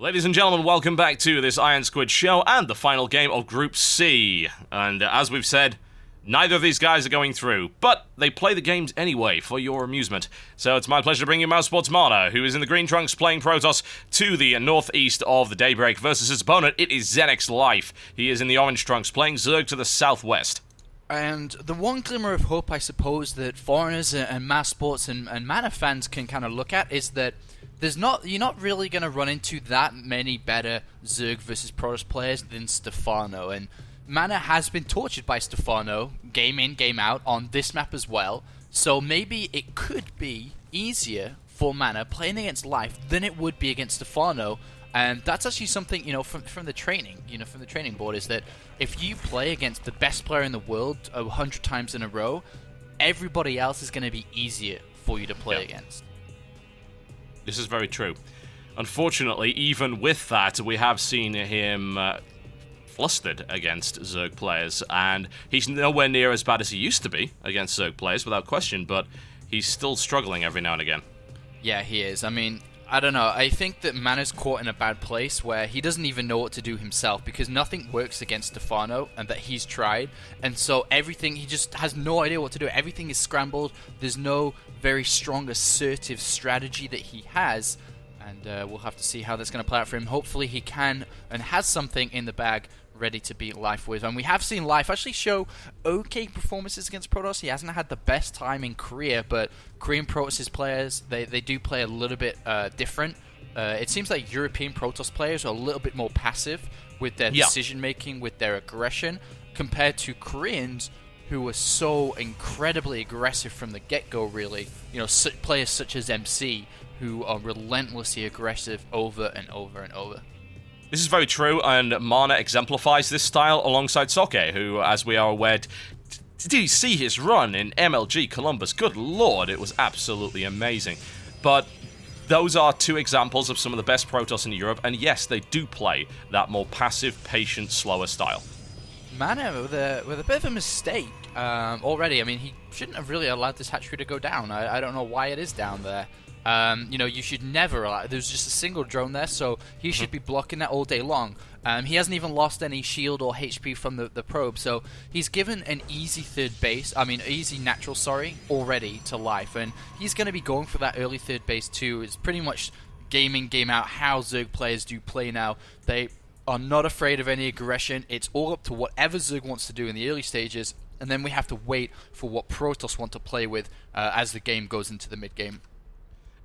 Ladies and gentlemen, welcome back to this IronSquid show and the final game of Group C. And as we've said, neither of these guys are going through, but they play the games anyway for your amusement. So it's my pleasure to bring you Mousesports MaNa, who is in the green trunks playing Protoss to the northeast of the Daybreak versus his opponent. It is Xenix Life. He is in the orange trunks playing Zerg to the southwest. And the one glimmer of hope, I suppose, that foreigners and Mousesports and MaNa fans can kind of look at is that you're not really going to run into that many better Zerg versus Protoss players than Stephano. And MaNa has been tortured by Stephano, game in, game out, on this map as well. So maybe it could be easier for MaNa playing against Life than it would be against Stephano. And that's actually something, from the training, from the training board, is that if you play against the best player in the world 100 times in a row, everybody else is going to be easier for you to play against. This is very true. Unfortunately, even with that, we have seen him flustered against Zerg players, and he's nowhere near as bad as he used to be against Zerg players, without question, but he's still struggling every now and again. Yeah, he is. I mean, I don't know. I think that MaNa's caught in a bad place where he doesn't even know what to do himself because nothing works against Stephano and that he's tried. And so everything, he just has no idea what to do. Everything is scrambled. There's no very strong assertive strategy that he has. And we'll have to see how that's going to play out for him. Hopefully he can and has something in the bag ready to beat Life with. And we have seen Life actually show okay performances against Protoss. He hasn't had the best time in Korea, but Korean Protoss players, they do play a little bit different. It seems like European Protoss players are a little bit more passive with their decision-making, with their aggression, compared to Koreans who were so incredibly aggressive from the get-go, really. Players such as MC, who are relentlessly aggressive over and over and over. This is very true, and MaNa exemplifies this style alongside Soke, who, as we are aware, did you see his run in MLG Columbus? Good lord, it was absolutely amazing. But those are two examples of some of the best Protoss in Europe, and yes, they do play that more passive, patient, slower style. MaNa with a bit of a mistake already. I mean, he shouldn't have really allowed this hatchery to go down. I don't know why it is down there. You should never allow. There's just a single drone there, so he should be blocking that all day long. He hasn't even lost any shield or HP from the probe, so he's given an easy easy natural, already to Life, and he's going to be going for that early third base too. It's pretty much game in, game out how Zerg players do play now. They are not afraid of any aggression. It's all up to whatever Zerg wants to do in the early stages, and then we have to wait for what Protoss want to play with as the game goes into the mid-game.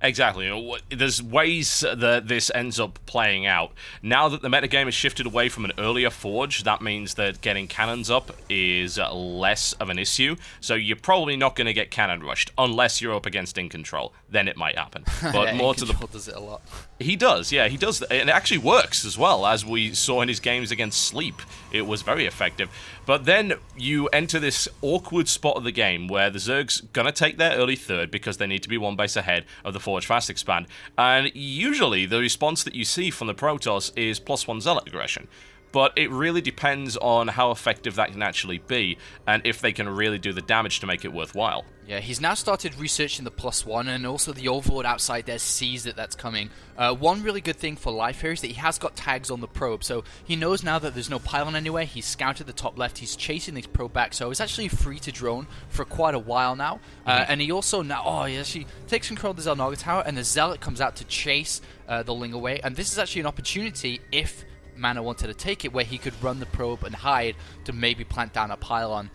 Exactly. There's ways that this ends up playing out. Now that the metagame has shifted away from an earlier forge, that means that getting cannons up is less of an issue. So you're probably not going to get cannon rushed unless you're up against In Control. Then it might happen. But more to the does it a lot. He does, yeah, he does, and it actually works as well, as we saw in his games against Sleep. It was very effective. But then you enter this awkward spot of the game where the Zerg's gonna take their early third because they need to be one base ahead of the Forge Fast Expand, and usually the response that you see from the Protoss is +1 Zealot aggression. But it really depends on how effective that can actually be, and if they can really do the damage to make it worthwhile. Yeah, he's now started researching the +1, and also the Overlord outside there sees that that's coming. One really good thing for Life here is that he has got tags on the probe, so he knows now that there's no pylon anywhere. He's scouted the top left, he's chasing this probe back, so it's actually free to drone for quite a while now. And he also now, he actually takes control of the Xel'Naga Tower, and the Zealot comes out to chase the Ling away, and this is actually an opportunity if MaNa wanted to take it, where he could run the probe and hide to maybe plant down a pylon.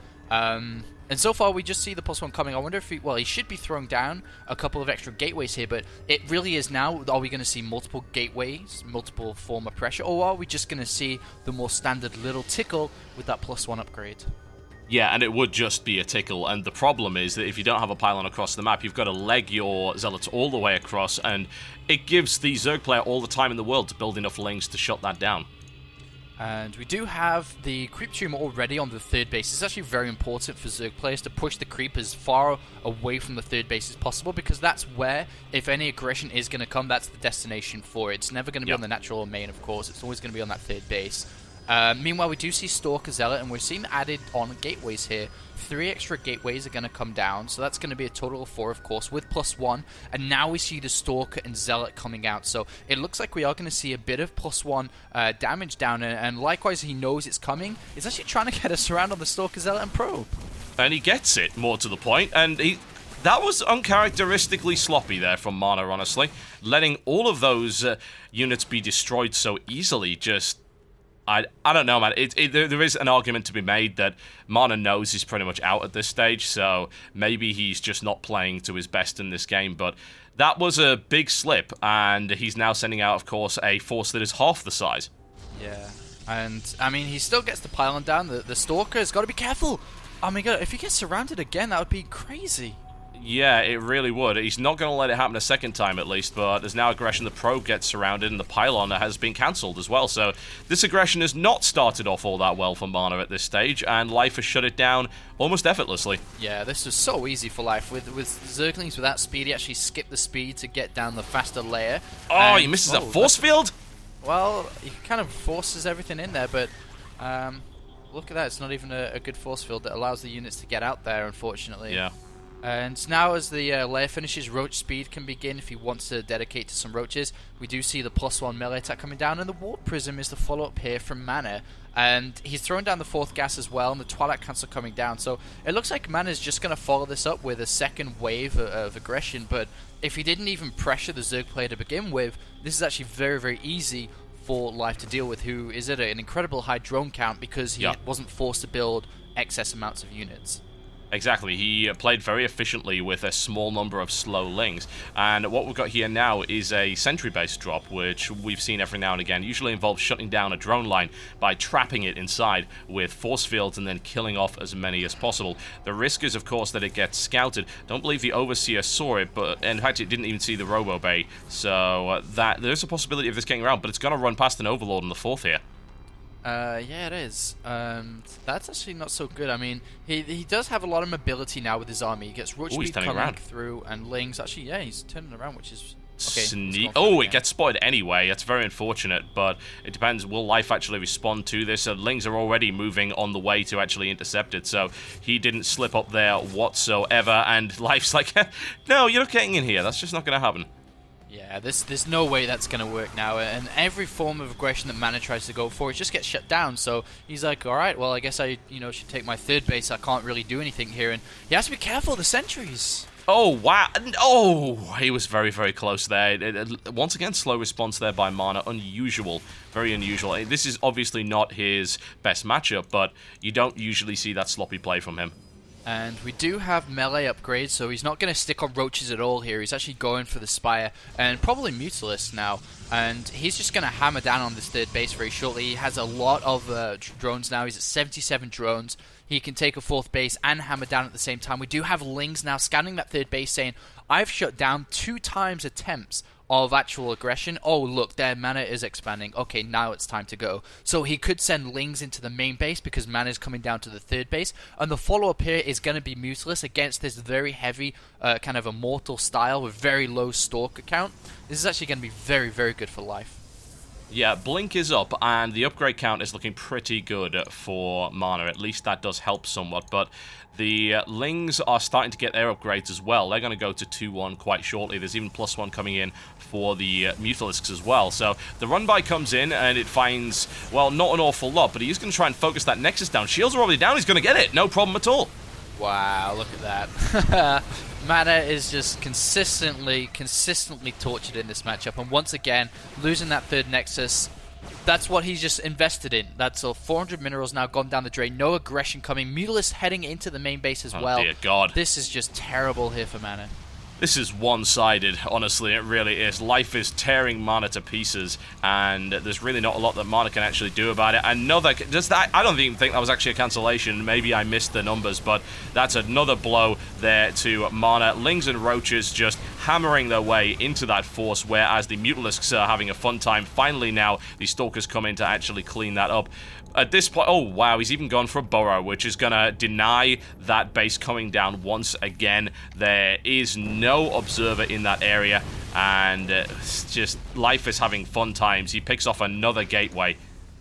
And so far we just see the +1 coming. I wonder if he should be throwing down a couple of extra gateways here, but it really is now, are we going to see multiple gateways, multiple form of pressure, or are we just going to see the more standard little tickle with that +1 upgrade? Yeah, and it would just be a tickle, and the problem is that if you don't have a pylon across the map, you've got to leg your Zealots all the way across, and it gives the Zerg player all the time in the world to build enough Lings to shut that down. And we do have the creep tumor already on the third base. It's actually very important for Zerg players to push the creep as far away from the third base as possible, because that's where, if any aggression is going to come, that's the destination for it. It's never going to be on the natural or main, of course. It's always going to be on that third base. Meanwhile, we do see Stalker, Zealot, and we're seeing added on gateways here. 3 extra gateways are going to come down, so that's going to be a total of 4, of course, with +1. And now we see the Stalker and Zealot coming out, so it looks like we are going to see a bit of +1 damage down. And likewise, he knows it's coming. He's actually trying to get us around on the Stalker, Zealot, and Probe. And he gets it, more to the point, and that was uncharacteristically sloppy there from MaNa, honestly. Letting all of those units be destroyed so easily just... I don't know, man. There is an argument to be made that MaNa knows he's pretty much out at this stage, so maybe he's just not playing to his best in this game, but that was a big slip, and he's now sending out, of course, a force that is half the size. Yeah, and, I mean, he still gets the pylon down. The Stalker has got to be careful. Oh my god, if he gets surrounded again, that would be crazy. Yeah, it really would. He's not going to let it happen a second time, at least, but there's now aggression. The probe gets surrounded, and the pylon has been cancelled as well. So this aggression has not started off all that well for MaNa at this stage, and Life has shut it down almost effortlessly. Yeah, this was so easy for Life. With Zerglings without speed, he actually skipped the speed to get down the faster layer. Oh, he misses a force field? Well, he kind of forces everything in there, but look at that. It's not even a good force field that allows the units to get out there, unfortunately. Yeah. And now as the layer finishes, Roach speed can begin if he wants to dedicate to some Roaches. We do see the +1 melee attack coming down, and the Warp Prism is the follow-up here from MaNa. And he's throwing down the 4th gas as well, and the Twilight Cancel coming down. So it looks like MaNa is just going to follow this up with a second wave of aggression. But if he didn't even pressure the Zerg player to begin with, this is actually very, very easy for Life to deal with, who is at an incredible high drone count because he wasn't forced to build excess amounts of units. Exactly, he played very efficiently with a small number of slow lings, and what we've got here now is a sentry-based drop, which we've seen every now and again. Usually involves shutting down a drone line by trapping it inside with force fields and then killing off as many as possible. The risk is, of course, that it gets scouted. Don't believe the Overseer saw it, but in fact it didn't even see the Robo Bay, so that there's a possibility of this getting around, but it's going to run past an Overlord on the 4th here. Yeah, it is. That's actually not so good. I mean, he does have a lot of mobility now with his army. He gets Roach speed coming through, and Lings. Actually, yeah, he's turning around, which is okay. Oh, it gets spotted anyway. That's very unfortunate, but it depends. Will Life actually respond to this? Lings are already moving on the way to actually intercept it, so he didn't slip up there whatsoever, and Life's like, no, you're not getting in here. That's just not going to happen. Yeah, there's no way that's going to work now, and every form of aggression that MaNa tries to go for, it just gets shut down. So he's like, alright, well, I guess I should take my 3rd base. I can't really do anything here, and he has to be careful of the sentries. Oh, wow. Oh, he was very, very close there. Once again, slow response there by MaNa. Unusual. Very unusual. This is obviously not his best matchup, but you don't usually see that sloppy play from him. And we do have melee upgrades, so he's not going to stick on Roaches at all here. He's actually going for the Spire, and probably Mutalisk now. And he's just going to hammer down on this 3rd base very shortly. He has a lot of drones now. He's at 77 drones. He can take a 4th base and hammer down at the same time. We do have Lings now scanning that 3rd base, saying, I've shut down 2 times attempts of actual aggression. Oh, look, their MaNa is expanding. Okay, now it's time to go. So he could send Lings into the main base because MaNa is coming down to the 3rd base. And the follow-up here is going to be Mutalisk against this very heavy kind of immortal style with very low Stalker count. This is actually going to be very, very good for Life. Yeah, Blink is up, and the upgrade count is looking pretty good for MaNa. At least that does help somewhat, but the Lings are starting to get their upgrades as well. They're going to go to 2-1 quite shortly. There's even +1 coming in for the Mutalisks as well. So the run-by comes in, and it finds, well, not an awful lot, but he is going to try and focus that Nexus down. Shields are already down. He's going to get it. No problem at all. Wow, look at that. MaNa is just consistently tortured in this matchup, and once again, losing that 3rd Nexus, that's what he's just invested in. That's 400 minerals now gone down the drain, no aggression coming, Mutalisk heading into the main base as well. Oh dear God. This is just terrible here for MaNa. This is one-sided, honestly, it really is. Life is tearing MaNa to pieces, and there's really not a lot that MaNa can actually do about it. Another, I don't even think that was actually a cancellation. Maybe I missed the numbers, but that's another blow there to MaNa. Lings and Roaches just hammering their way into that force, whereas the Mutalisks are having a fun time. Finally now, the Stalkers come in to actually clean that up. At this point, oh wow, he's even gone for a burrow, which is going to deny that base coming down once again. There is no observer in that area, and it's just Life is having fun times. He picks off another gateway.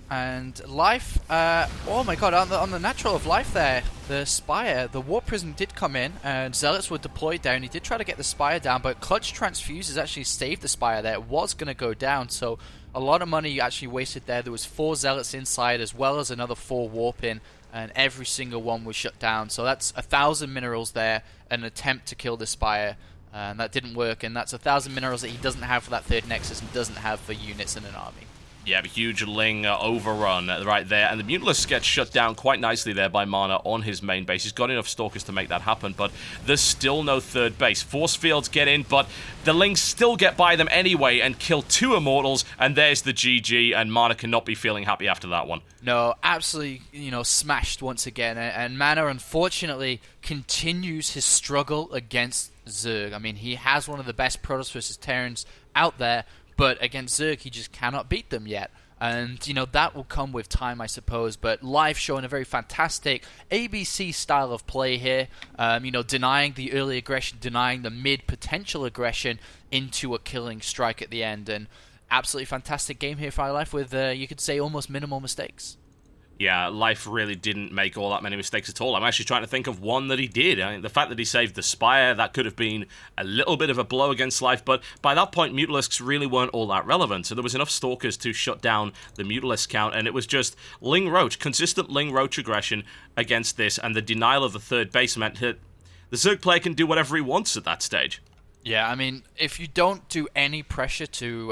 And Life, oh my god, on the natural of Life there, the Spire, the Warp Prism did come in, and Zealots were deployed down. He did try to get the Spire down, but Clutch Transfuse has actually saved the Spire there. It was going to go down, so a lot of money actually wasted there. There was 4 Zealots inside, as well as another 4 Warp in, and every single one was shut down. So that's 1,000 minerals there, an attempt to kill the Spire. And that didn't work, and that's 1,000 minerals that he doesn't have for that 3rd Nexus and doesn't have for units in an army. Yeah, a huge Ling overrun right there, and the Mutalisk gets shut down quite nicely there by MaNa on his main base. He's got enough Stalkers to make that happen, but there's still no 3rd base. Force fields get in, but the Lings still get by them anyway and kill 2 Immortals, and there's the GG, and MaNa cannot be feeling happy after that one. No, absolutely, smashed once again, and MaNa, unfortunately, continues his struggle against Zerg. I mean, he has one of the best Protoss versus Terrans out there, but against Zerg, he just cannot beat them yet. And, that will come with time, I suppose. But Life showing a very fantastic ABC style of play here. Denying the early aggression, denying the mid-potential aggression into a killing strike at the end. And absolutely fantastic game here for Life with, you could say, almost minimal mistakes. Yeah, Life really didn't make all that many mistakes at all. I'm actually trying to think of one that he did. I mean, the fact that he saved the Spire, that could have been a little bit of a blow against Life, but by that point, Mutalisks really weren't all that relevant, so there was enough Stalkers to shut down the Mutalisk count, and it was just Ling Roach, consistent Ling Roach aggression against this, and the denial of the 3rd base meant that the Zerg player can do whatever he wants at that stage. Yeah, I mean, if you don't do any pressure to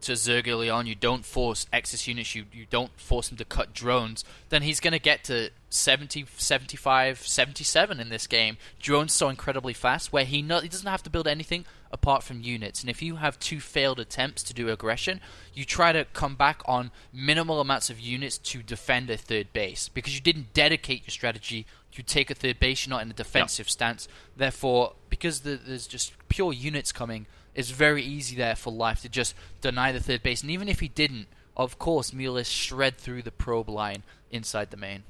Zerg early on, you don't force Exis units, you don't force him to cut drones, then he's going to get to 70, 75, 77 in this game. Drones so incredibly fast, where he doesn't have to build anything apart from units. And if you have 2 failed attempts to do aggression, you try to come back on minimal amounts of units to defend a 3rd base, because you didn't dedicate your strategy. You take a 3rd base, you're not in a defensive stance. Therefore, because there's just pure units coming, it's very easy there for Life to just deny the 3rd base. And even if he didn't, of course, Mutalisk shred through the probe line inside the main.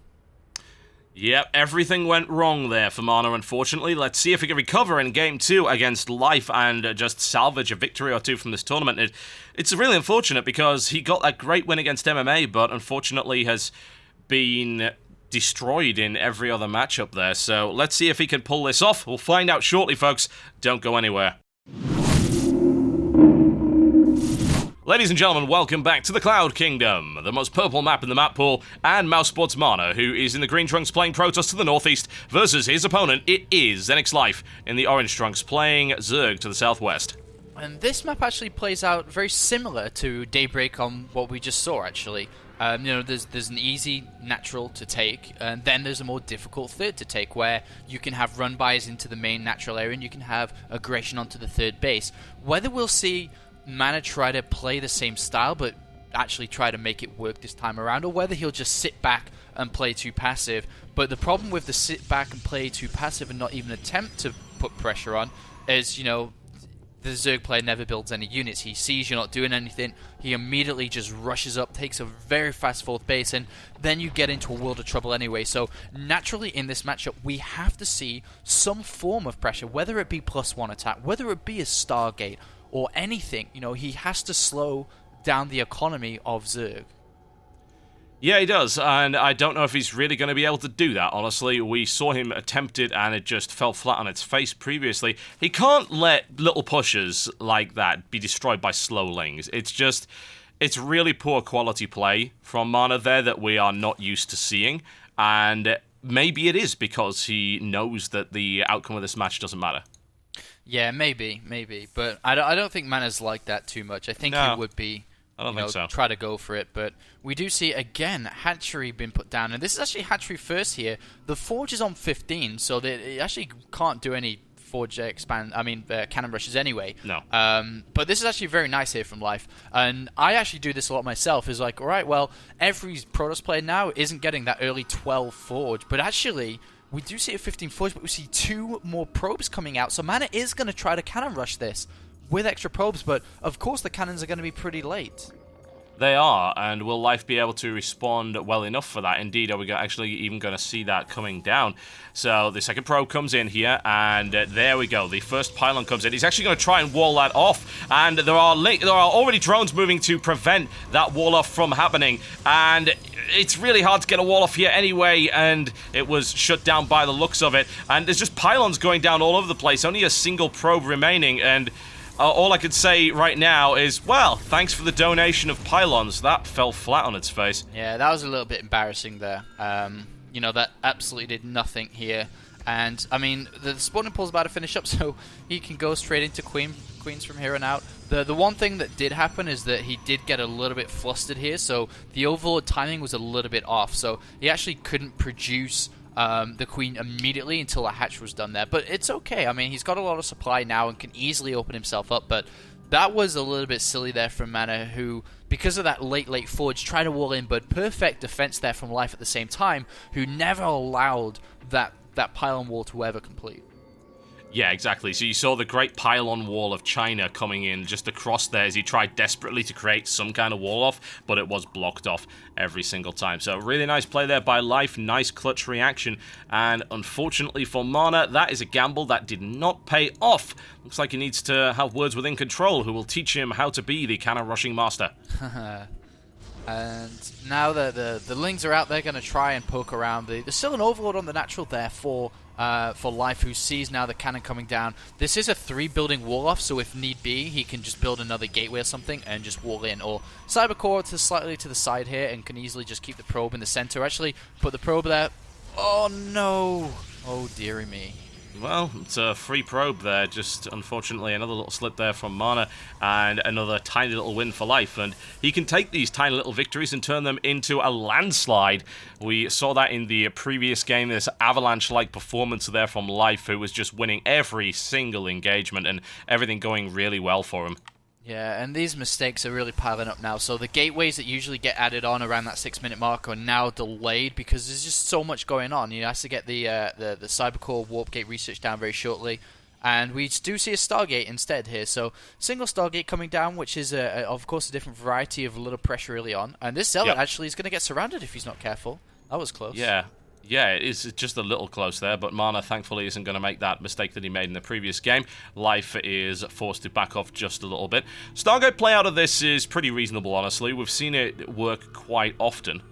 Yep, everything went wrong there for MaNa, unfortunately. Let's see if he can recover in Game 2 against Life and just salvage a victory or 2 from this tournament. It's really unfortunate because he got that great win against MMA, but unfortunately has been destroyed in every other matchup there. So let's see if he can pull this off. We'll find out shortly, folks. Don't go anywhere. Ladies and gentlemen, welcome back to the Cloud Kingdom, the most purple map in the map pool, and Mousesport's MaNa, who is in the green trunks playing Protoss to the northeast, versus his opponent, it is Zenix Life, in the orange trunks playing Zerg to the southwest. And this map actually plays out very similar to Daybreak on what we just saw, actually. There's an easy natural to take, and then there's a more difficult 3rd to take, where you can have run-bys into the main natural area, and you can have aggression onto the 3rd base. Whether we'll see MaNa try to play the same style, but actually try to make it work this time around, or whether he'll just sit back and play too passive. But the problem with the sit back and play too passive and not even attempt to put pressure on is, the Zerg player never builds any units. He sees you're not doing anything, he immediately just rushes up, takes a very fast 4th base, and then you get into a world of trouble anyway. So naturally in this matchup, we have to see some form of pressure, whether it be +1 attack, whether it be a Stargate, or anything. He has to slow down the economy of Zerg. Yeah, he does, and I don't know if he's really going to be able to do that, honestly. We saw him attempt it, and it just fell flat on its face previously. He can't let little pushes like that be destroyed by slow Lings. It's really poor quality play from MaNa there that we are not used to seeing, and maybe it is because he knows that the outcome of this match doesn't matter. Yeah, maybe, but I don't think MaNa's like that too much. I think he would be, I don't think so. Try to go for it, but we do see, again, Hatchery being put down, and this is actually Hatchery first here. The Forge is on 15, so they actually can't do any Forge cannon rushes anyway. No. But this is actually very nice here from Life, and I actually do this a lot myself, is like, alright, well, every Protoss player now isn't getting that early 12 Forge, but actually we do see a 15 Forge, but we see 2 more probes coming out. So MaNa is going to try to cannon rush this with extra probes, but of course the cannons are going to be pretty late. They are, and will Life be able to respond well enough for that? Indeed, are we actually even going to see that coming down? So the second probe comes in here, and there we go. The first pylon comes in. He's actually going to try and wall that off, and there are already drones moving to prevent that wall off from happening, and it's really hard to get a wall off here anyway, and it was shut down by the looks of it, and there's just pylons going down all over the place. Only a single probe remaining, and all I could say right now is, well, thanks for the donation of pylons. That fell flat on its face. Yeah, that was a little bit embarrassing there. You know, that absolutely did nothing here. And, I mean, the spawning pool's about to finish up, so he can go straight into Queens from here on out. The one thing that did happen is that he did get a little bit flustered here, so the overload timing was a little bit off. So he actually couldn't produce the Queen immediately until a hatch was done there. But it's okay. I mean, he's got a lot of supply now and can easily open himself up. But that was a little bit silly there from MaNa, who, because of that late forge, tried to wall in, but perfect defense there from Life at the same time, who never allowed that pylon wall to ever complete. Yeah, exactly. So you saw the great pylon wall of China coming in just across there as he tried desperately to create some kind of wall off, but it was blocked off every single time. So really nice play there by Life, nice clutch reaction, and unfortunately for MaNa, that is a gamble that did not pay off. Looks like he needs to have words within control, who will teach him how to be the cannon rushing master. And now the Lings are out there going to try and poke around. There's still an overload on the natural there for Life, who sees now the cannon coming down. This is a 3-building wall off, so if need be, he can just build another gateway or something and just wall in. Or Cybercore to slightly to the side here and can easily just keep the probe in the center. Actually, put the probe there. Oh no! Oh dearie me. Well, it's a free probe there, just unfortunately another little slip there from MaNa, and another tiny little win for Life, and he can take these tiny little victories and turn them into a landslide. We saw that in the previous game, this avalanche-like performance there from Life, who was just winning every single engagement and everything going really well for him. Yeah, and these mistakes are really piling up now. So the gateways that usually get added on around that 6-minute mark are now delayed because there's just so much going on. He has to get the Cybercore Warp Gate research down very shortly. And we do see a Stargate instead here. So single Stargate coming down, which is, of course, a different variety of a little pressure early on. And this Zealot actually is going to get surrounded if he's not careful. That was close. Yeah, it is just a little close there, but MaNa thankfully isn't going to make that mistake that he made in the previous game. Life is forced to back off just a little bit. Stargate play out of this is pretty reasonable, honestly. We've seen it work quite often.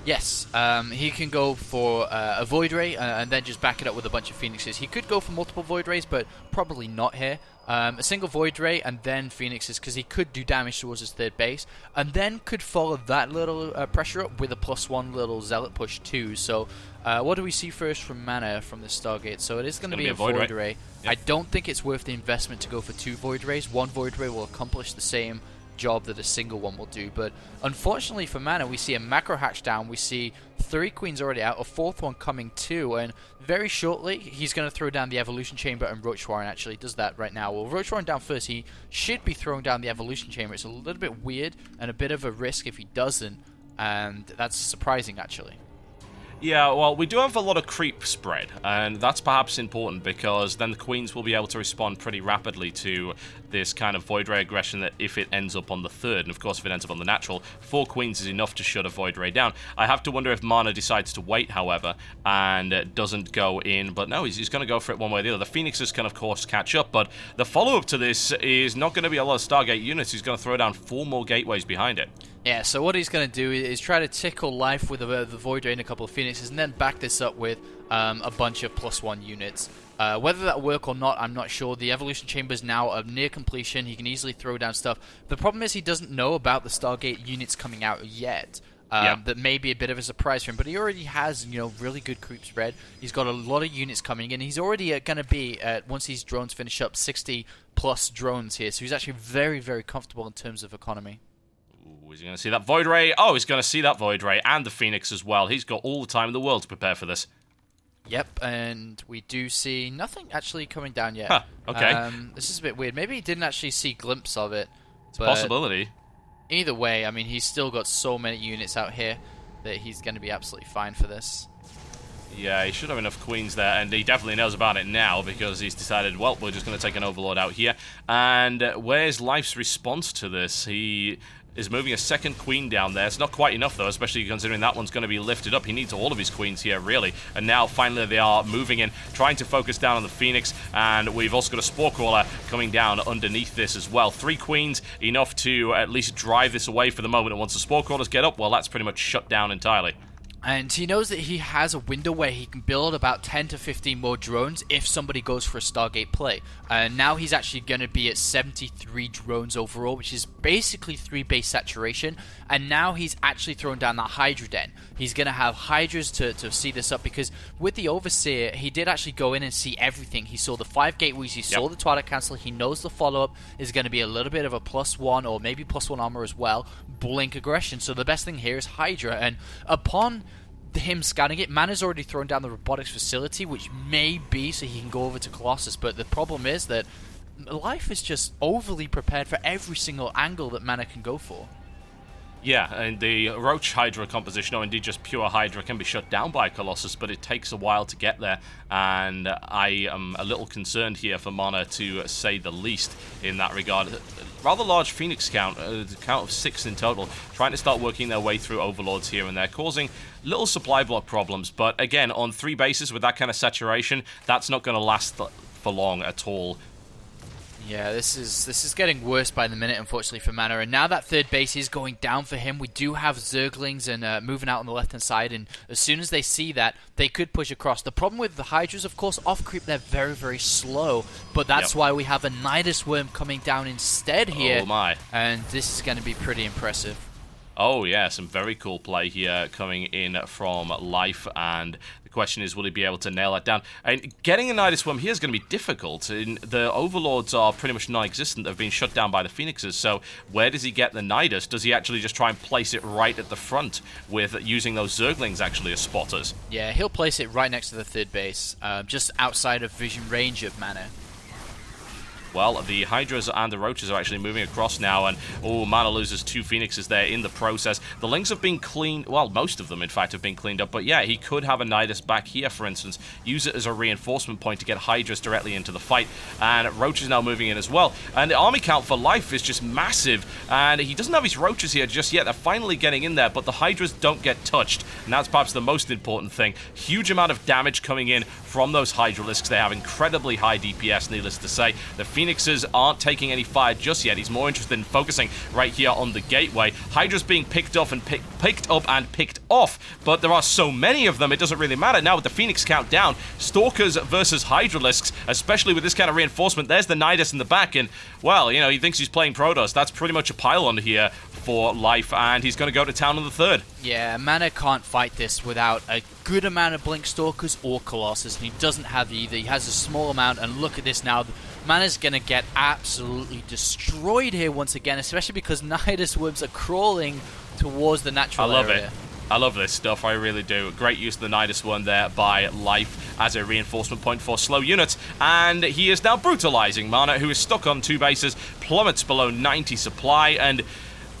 Yes, he can go for a Void Ray and then just back it up with a bunch of Phoenixes. He could go for multiple Void Rays, but probably not here. A single Void Ray and then Phoenixes, because he could do damage towards his third base, and then could follow that little pressure up with a +1 little Zealot push too. So what do we see first from MaNa from this Stargate? So it is going to be a Void Ray. Yep. I don't think it's worth the investment to go for 2 Void Rays. 1 Void Ray will accomplish the same job that a single one will do, but unfortunately for MaNa, we see a macro hatch down, we see 3 queens already out, a 4th one coming too, and very shortly he's going to throw down the evolution chamber, and Roach Warren actually does that right now. Well, Roach Warren down first, he should be throwing down the evolution chamber. It's a little bit weird and a bit of a risk if he doesn't, and that's surprising actually. Yeah, well, we do have a lot of creep spread, and that's perhaps important because then the queens will be able to respond pretty rapidly to this kind of Void Ray aggression that if it ends up on the 3rd, and of course if it ends up on the natural, 4 queens is enough to shut a Void Ray down. I have to wonder if MaNa decides to wait, however, and doesn't go in, but no, he's going to go for it one way or the other. The Phoenixes can of course catch up, but the follow-up to this is not going to be a lot of Stargate units. He's going to throw down 4 more gateways behind it. Yeah, so what he's going to do is try to tickle Life with the Void Ray and a couple of Phoenixes, and then back this up with a bunch of +1 units. Whether that'll work or not, I'm not sure. The Evolution Chamber is now near completion. He can easily throw down stuff. The problem is he doesn't know about the Stargate units coming out yet. That may be a bit of a surprise for him, but he already has, really good creep spread. He's got a lot of units coming in. He's already going to be, once these drones finish up, 60+ drones here, so he's actually very, very comfortable in terms of economy. Is he going to see that Void Ray? Oh, he's going to see that Void Ray and the Phoenix as well. He's got all the time in the world to prepare for this. Yep, and we do see nothing actually coming down yet. Huh, okay. This is a bit weird. Maybe he didn't actually see a glimpse of it. It's a possibility. Either way, I mean, he's still got so many units out here that he's going to be absolutely fine for this. Yeah, he should have enough queens there, and he definitely knows about it now because he's decided, well, we're just going to take an Overlord out here. And where's Life's response to this? He is moving a second queen down there. It's not quite enough, though, especially considering that one's going to be lifted up. He needs all of his queens here, really. And now, finally, they are moving in, trying to focus down on the Phoenix. And we've also got a Spore Crawler coming down underneath this as well. 3 queens, enough to at least drive this away for the moment. And once the Spore Crawlers get up, well, that's pretty much shut down entirely. And he knows that he has a window where he can build about 10 to 15 more drones if somebody goes for a Stargate play. And now he's actually going to be at 73 drones overall, which is basically 3 base saturation. And now he's actually thrown down that Hydra Den. He's going to have Hydras to see this up, because with the Overseer, he did actually go in and see everything. He saw the 5 gateways, he saw the Twilight Cancel, he knows the follow-up is going to be a little bit of a +1 or maybe +1 armor as well. Blink aggression. So the best thing here is Hydra. And upon him scanning it, MaNa's already thrown down the robotics facility, which may be so he can go over to Colossus, but the problem is that Life is just overly prepared for every single angle that MaNa can go for. Yeah, and the Roach Hydra composition, or indeed just pure Hydra, can be shut down by Colossus, but it takes a while to get there, and I am a little concerned here for MaNa, to say the least, in that regard. Rather large Phoenix count, a count of 6 in total, trying to start working their way through Overlords here and there, causing little supply block problems, but again, on 3 bases with that kind of saturation, that's not going to last for long at all. Yeah, this is getting worse by the minute, unfortunately, for MaNa. And now that 3rd base is going down for him, we do have Zerglings and moving out on the left-hand side. And as soon as they see that, they could push across. The problem with the Hydras, of course, off-creep, they're very, very slow. But that's why we have a Nidus Worm coming down instead here. Oh, my. And this is going to be pretty impressive. Oh, yeah, some very cool play here coming in from Life, and the question is, will he be able to nail that down? And getting a Nidus Worm here is going to be difficult. The Overlords are pretty much non-existent. They've been shut down by the Phoenixes, so where does he get the Nidus? Does he actually just try and place it right at the front with using those Zerglings actually as spotters? Yeah, he'll place it right next to the 3rd base, just outside of vision range of MaNa. Well, the Hydras and the Roaches are actually moving across now, and MaNa loses 2 Phoenixes there in the process. The Lings have been cleaned, well, most of them, in fact, have been cleaned up, but yeah, he could have a Nidus back here, for instance, use it as a reinforcement point to get Hydras directly into the fight, and Roaches now moving in as well. And the army count for Life is just massive, and he doesn't have his Roaches here just yet. They're finally getting in there, but the Hydras don't get touched, and that's perhaps the most important thing. Huge amount of damage coming in from those Hydralisks. They have incredibly high DPS, needless to say. The Phoenixes aren't taking any fire just yet. He's more interested in focusing right here on the gateway. Hydra's being picked up and picked off, but there are so many of them, it doesn't really matter. Now with the Phoenix count down, Stalkers versus Hydralisks, especially with this kind of reinforcement, there's the Nidus in the back, and, well, you know, he thinks he's playing Protoss. That's pretty much a pylon here for Life, and he's going to go to town on the 3rd. Yeah, MaNa can't fight this without a good amount of Blink Stalkers or Colossus, and he doesn't have either. He has a small amount, and look at this now. MaNa's going to get absolutely destroyed here once again, especially because Nidus Worms are crawling towards the natural area. I love it. I love this stuff, I really do. Great use of the Nidus Worm there by Life as a reinforcement point for slow units, and he is now brutalizing MaNa, who is stuck on 2 bases, plummets below 90 supply, and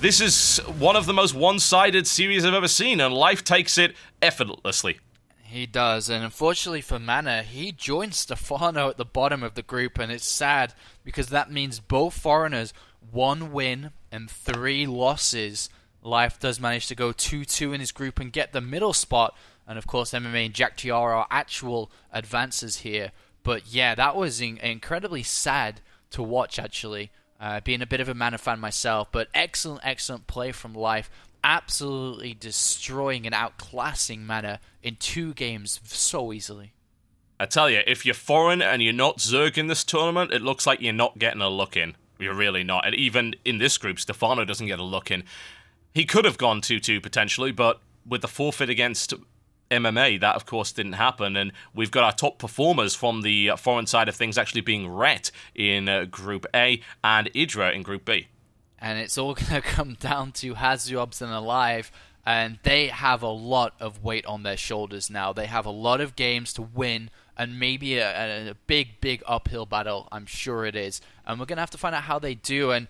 this is one of the most one-sided series I've ever seen, and Life takes it effortlessly. He does, and unfortunately for MaNa, he joins Stephano at the bottom of the group, and it's sad because that means both foreigners 1 win and 3 losses. Life does manage to go 2-2 in his group and get the middle spot, and of course MMA and Jjakji are our actual advances here. But yeah, that was incredibly sad to watch, actually. Being a bit of a MaNa fan myself, but excellent play from Life. Absolutely destroying and outclassing MaNa in 2 games so easily. I tell you, if you're foreign and you're not Zerg in this tournament, it looks like you're not getting a look in. You're really not. And even in this group, Stephano doesn't get a look in. He could have gone 2-2 potentially, but with the forfeit against MMA, that of course didn't happen, and we've got our top performers from the foreign side of things actually being Rhett in Group A and Idra in Group B. And it's all going to come down to Hazyobs and Alive, and they have a lot of weight on their shoulders now. They have a lot of games to win, and maybe a big uphill battle, I'm sure it is. And we're going to have to find out how they do, and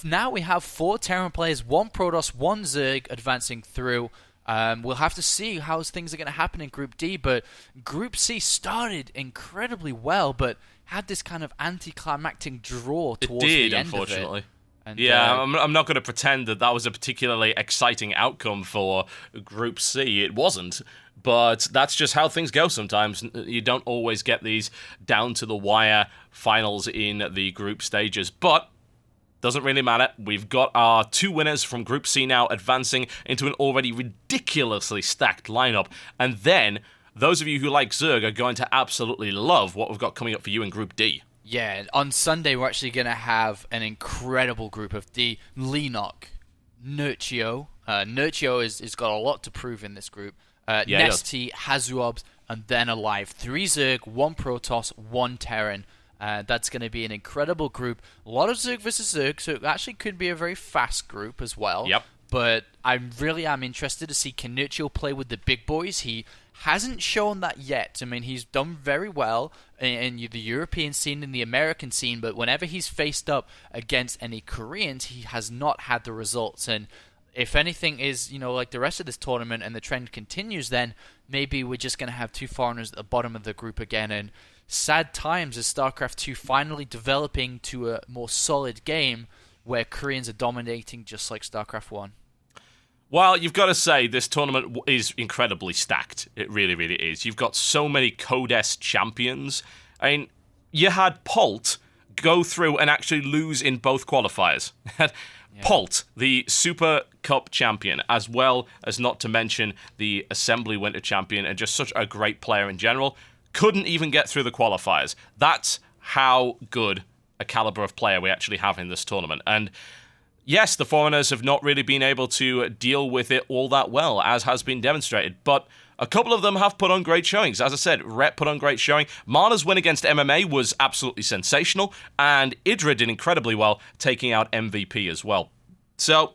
now we have 4 Terran players, 1 Protoss, 1 Zerg advancing through. We'll have to see how things are going to happen in Group D, but Group C started incredibly well, but had this kind of anticlimactic draw towards the end unfortunately. Of it. And, yeah, I'm not going to pretend that was a particularly exciting outcome for Group C. It wasn't. But that's just how things go sometimes. You don't always get these down-to-the-wire finals in the group stages. But doesn't really matter. We've got our 2 winners from Group C now advancing into an already ridiculously stacked lineup. And then, those of you who like Zerg are going to absolutely love what we've got coming up for you in Group D. Yeah, on Sunday we're actually going to have an incredible group of D. Lenok, Nurtio. Nurtio has got a lot to prove in this group. Nesty, Hazuobs, and then Alive. 3 Zerg, 1 Protoss, 1 Terran. That's going to be an incredible group. A lot of Zerg versus Zerg, so it actually could be a very fast group as well. Yep. But I really am interested to see Nurtio play with the big boys. He hasn't shown that yet. I mean, he's done very well in the European scene and the American scene, but whenever he's faced up against any Koreans, he has not had the results. And if anything is, like the rest of this tournament and the trend continues, then maybe we're just going to have 2 foreigners at the bottom of the group again. And sad times as StarCraft 2 finally developing to a more solid game where Koreans are dominating just like StarCraft 1. Well, you've got to say, this tournament is incredibly stacked. It really, really is. You've got so many Codes champions. I mean, you had Polt go through and actually lose in both qualifiers. Polt, the Super Cup champion, as well as not to mention the Assembly Winter champion, and just such a great player in general, couldn't even get through the qualifiers. That's how good a caliber of player we actually have in this tournament. And yes, the foreigners have not really been able to deal with it all that well, as has been demonstrated, but a couple of them have put on great showings. As I said, Rhett put on great showing. MaNa's win against MMA was absolutely sensational, and Idra did incredibly well, taking out MVP as well. So,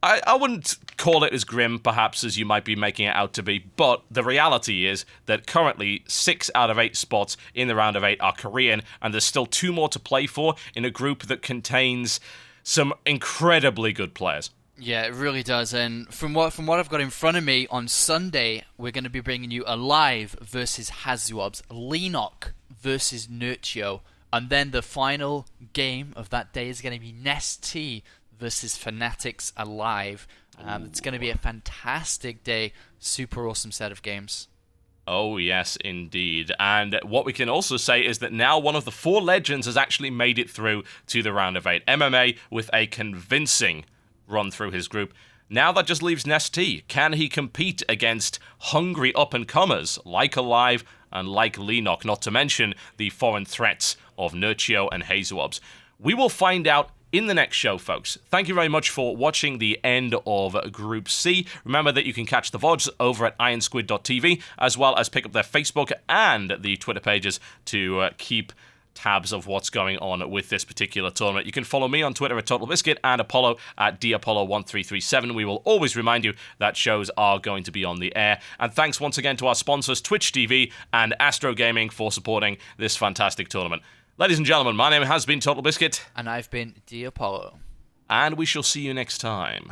I wouldn't call it as grim, perhaps, as you might be making it out to be, but the reality is that currently 6 out of 8 spots in the round of 8 are Korean, and there's still 2 more to play for in a group that contains some incredibly good players. Yeah, it really does. And from what I've got in front of me, on Sunday, we're going to be bringing you Alive versus Hazuobs, Lenok versus Nurtio, and then the final game of that day is going to be Nesty versus Fanatics Alive. It's going to be a fantastic day. Super awesome set of games. Oh, yes, indeed. And what we can also say is that now one of the 4 legends has actually made it through to the round of 8. MMA with a convincing run through his group. Now that just leaves Nesty. Can he compete against hungry up-and-comers like Alive and like Lenok, not to mention the foreign threats of Nurtio and Hazuobs? We will find out in the next show, folks. Thank you very much for watching the end of Group C. Remember that you can catch the VODs over at IronSquid.tv, as well as pick up their Facebook and the Twitter pages to keep tabs of what's going on with this particular tournament. You can follow me on Twitter at TotalBiscuit and Apollo at DApollo1337. We will always remind you that shows are going to be on the air. And thanks once again to our sponsors, Twitch TV and Astro Gaming, for supporting this fantastic tournament. Ladies and gentlemen, my name has been Total Biscuit. And I've been D Apollo. And we shall see you next time.